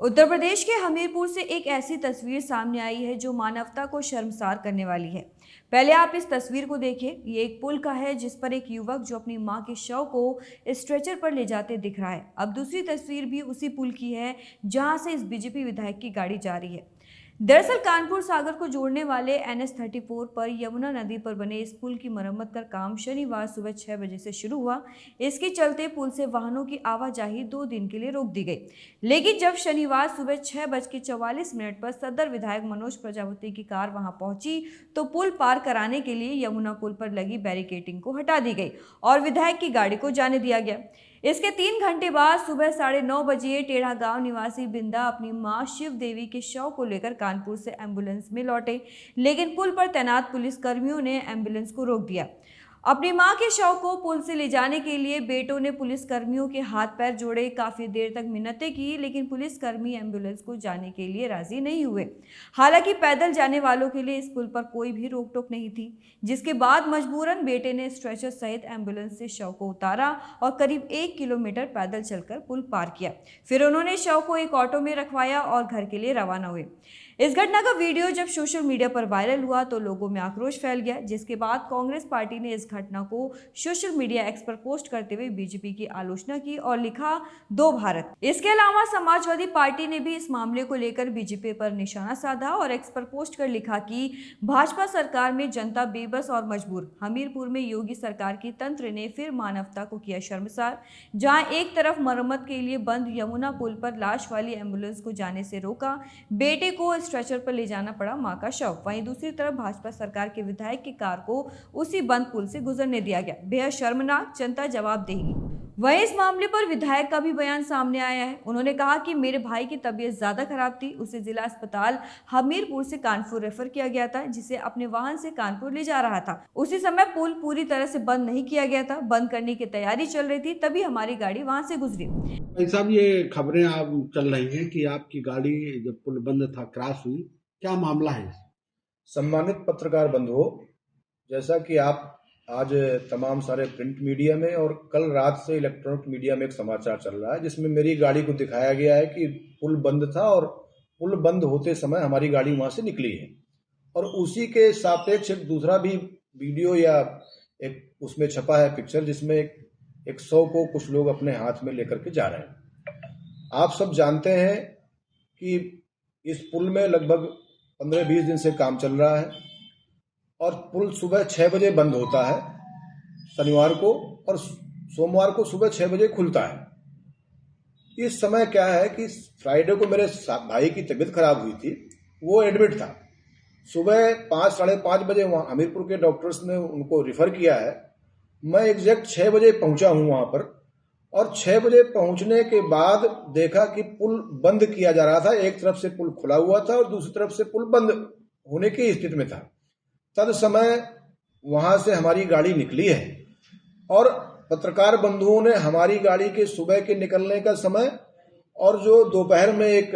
उत्तर प्रदेश के हमीरपुर से एक ऐसी तस्वीर सामने आई है जो मानवता को शर्मसार करने वाली है। पहले आप इस तस्वीर को देखिए। ये एक पुल का है जिस पर एक युवक जो अपनी मां के शव को स्ट्रेचर पर ले जाते दिख रहा है। अब दूसरी तस्वीर भी उसी पुल की है जहां से इस बीजेपी विधायक की गाड़ी जा रही है। दरअसल कानपुर सागर को जोड़ने वाले NH-34 पर यमुना नदी पर बने इस पुल की मरम्मत का काम शनिवार सुबह 6 बजे से शुरू हुआ। इसके चलते पुल से वाहनों की आवाजाही 2 दिन के लिए रोक दी गई। लेकिन जब शनिवार सुबह 6:44 पर सदर विधायक मनोज प्रजापति की कार वहां पहुंची तो पुल पार कराने के लिए यमुना पुल पर लगी बैरिकेडिंग को हटा दी गई और विधायक की गाड़ी को जाने दिया गया। इसके 3 घंटे बाद सुबह 9:30 बजे टेढ़ा गांव निवासी बिंदा अपनी मां शिव देवी के शव को लेकर कानपुर से एम्बुलेंस में लौटे, लेकिन पुल पर तैनात पुलिस कर्मियों ने एम्बुलेंस को रोक दिया। अपनी मां के शव को पुल से ले जाने के लिए बेटों ने पुलिस कर्मियों के हाथ पैर जोड़े, काफी देर तक मिन्नतें की, लेकिन पुलिसकर्मी एम्बुलेंस को जाने के लिए राजी नहीं हुए। हालांकि पैदल जाने वालों के लिए इस पुल पर कोई भी रोक टोक नहीं थी, जिसके बाद मजबूरन बेटे ने स्ट्रेचर सहित एम्बुलेंस से शव को उतारा और करीब 1 किलोमीटर पैदल चलकर पुल पार किया। फिर उन्होंने शव को एक ऑटो में रखवाया और घर के लिए रवाना हुए। इस घटना का वीडियो जब सोशल मीडिया पर वायरल हुआ तो लोगों में आक्रोश फैल गया, जिसके बाद कांग्रेस पार्टी ने इस घटना को सोशल मीडिया एक्स पर पोस्ट करते हुए बीजेपी की आलोचना की और लिखा, दो भारत। इसके अलावा समाजवादी पार्टी ने भी इस मामले को लेकर बीजेपी पर निशाना साधा और एक्स पर पोस्ट कर लिखा कि भाजपा सरकार में जनता बेबस और मजबूर। हमीरपुर में योगी सरकार की तंत्र ने फिर मानवता को किया शर्मसार। जहां एक तरफ मरम्मत के लिए बंद यमुना पुल पर लाश वाली एम्बुलेंस को जाने से रोका, बेटे को स्ट्रेचर पर ले जाना पड़ा मां का शव। वहीं दूसरी तरफ भाजपा सरकार के विधायक की कार को उसी बंद पुल से गुजरने दिया गया। बेहद शर्मनाक, जनता जवाब देगी। वहीं इस मामले पर विधायक का भी बयान सामने आया है। उन्होंने कहा कि मेरे भाई की तबीयत ज्यादा खराब थी, उसे जिला अस्पताल हमीरपुर से कानपुर रेफर किया गया था, जिसे अपने वाहन से कानपुर ले जा रहा था। उसी समय पुल पूरी तरह से बंद नहीं किया गया था, बंद करने की तैयारी चल रही थी, तभी हमारी गाड़ी वहां से गुजरी। भाई साहब, ये खबरें आप चल रही हैं कि आपकी गाड़ी जब पुल बंद था क्रॉस हुई, क्या मामला है? सम्मानित पत्रकार बंधुओं, जैसा कि आप आज तमाम सारे प्रिंट मीडिया में और कल रात से इलेक्ट्रॉनिक मीडिया में एक समाचार चल रहा है जिसमें मेरी गाड़ी को दिखाया गया है कि पुल बंद था और पुल बंद होते समय हमारी गाड़ी वहां से निकली है, और उसी के सापेक्ष एक दूसरा भी वीडियो या एक उसमें छपा है पिक्चर जिसमें एक शव को कुछ लोग अपने हाथ में लेकर के जा रहे हैं। आप सब जानते हैं कि इस पुल में लगभग 15-20 दिन से काम चल रहा है और पुल सुबह 6 बजे बंद होता है शनिवार को, और सोमवार को सुबह 6 बजे खुलता है। इस समय क्या है कि फ्राइडे को मेरे भाई की तबीयत खराब हुई थी, वो एडमिट था। सुबह 5-5:30 बजे वहां हमीरपुर के डॉक्टर्स ने उनको रिफर किया है। मैं एग्जैक्ट 6 बजे पहुंचा हूं वहां पर, और 6 बजे पहुंचने के बाद देखा कि पुल बंद किया जा रहा था। एक तरफ से पुल खुला हुआ था और दूसरी तरफ से पुल बंद होने की स्थिति में था। तद समय वहां से हमारी गाड़ी निकली है और पत्रकार बंधुओं ने हमारी गाड़ी के सुबह के निकलने का समय और जो दोपहर में एक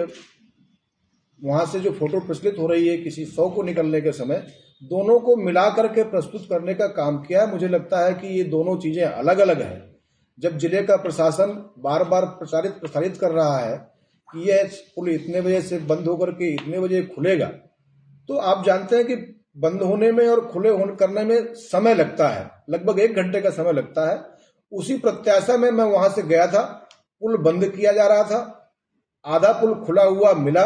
वहां से जो फोटो प्रचलित हो रही है किसी शव को निकलने के समय, दोनों को मिलाकर के प्रस्तुत करने का काम किया है। मुझे लगता है कि ये दोनों चीजें अलग अलग हैं। जब जिले का प्रशासन बार बार प्रसारित कर रहा है कि यह पुल इतने बजे से बंद होकर के इतने बजे खुलेगा, तो आप जानते हैं कि बंद होने में और खुले करने में समय लगता है, लगभग 1 घंटे का समय लगता है। उसी प्रत्याशा में मैं वहां से गया था। पुल बंद किया जा रहा था, आधा पुल खुला हुआ मिला।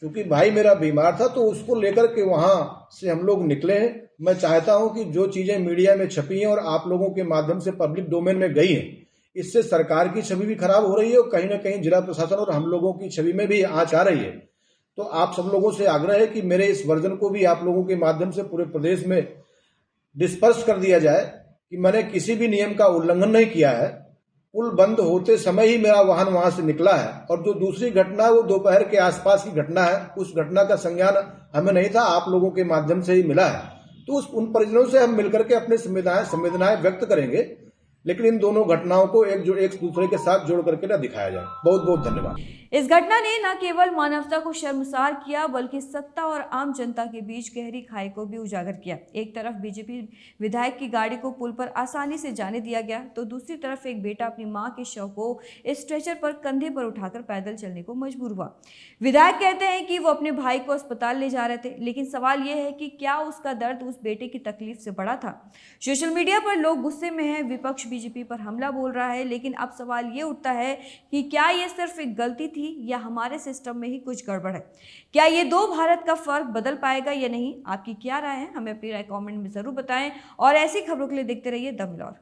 क्योंकि भाई मेरा बीमार था तो उसको लेकर के वहां से हम लोग निकले हैं। मैं चाहता हूं कि जो चीजें मीडिया में छपी हैं और आप लोगों के माध्यम से पब्लिक डोमेन में गई हैं, इससे सरकार की छवि भी खराब हो रही है और कहीं ना कहीं जिला प्रशासन और हम लोगों की छवि में भी आंच आ रही है। तो आप सब लोगों से आग्रह है कि मेरे इस वर्जन को भी आप लोगों के माध्यम से पूरे प्रदेश में डिस्पर्स कर दिया जाए कि मैंने किसी भी नियम का उल्लंघन नहीं किया है। पुल बंद होते समय ही मेरा वाहन वहां से निकला है, और जो दूसरी घटना वो दोपहर के आसपास की घटना है, उस घटना का संज्ञान हमें नहीं था, आप लोगों के माध्यम से ही मिला है। तो उन परिजनों से हम मिलकर के अपने संवेदनाएं व्यक्त करेंगे लेकिन इन दोनों घटनाओं को एक दूसरे के साथ जोड़ करके ना दिखाया जाए। बहुत बहुत धन्यवाद। इस घटना ने न केवल मानवता को शर्मसार किया बल्कि सत्ता और आम जनता के बीच गहरी खाई को भी उजागर किया। एक तरफ बीजेपी विधायक की गाड़ी को पुल पर आसानी से जाने दिया गया तो दूसरी तरफ एक बेटा अपनी मां के शव को स्ट्रेचर पर कंधे पर उठाकर पैदल चलने को मजबूर हुआ। विधायक कहते हैं कि वो अपने भाई को अस्पताल ले जा रहे थे, लेकिन सवाल यह है कि क्या उसका दर्द उस बेटे की तकलीफ से बड़ा था। सोशल मीडिया पर लोग गुस्से में हैं, विपक्ष बीजेपी पर हमला बोल रहा है, लेकिन अब सवाल ये उठता है कि क्या ये सिर्फ एक गलती थी या हमारे सिस्टम में ही कुछ गड़बड़ है। क्या ये दो भारत का फर्क बदल पाएगा या नहीं? आपकी क्या राय है? हमें अपनी राय कमेंट में जरूर बताएं और ऐसी खबरों के लिए देखते रहिए द मिरर।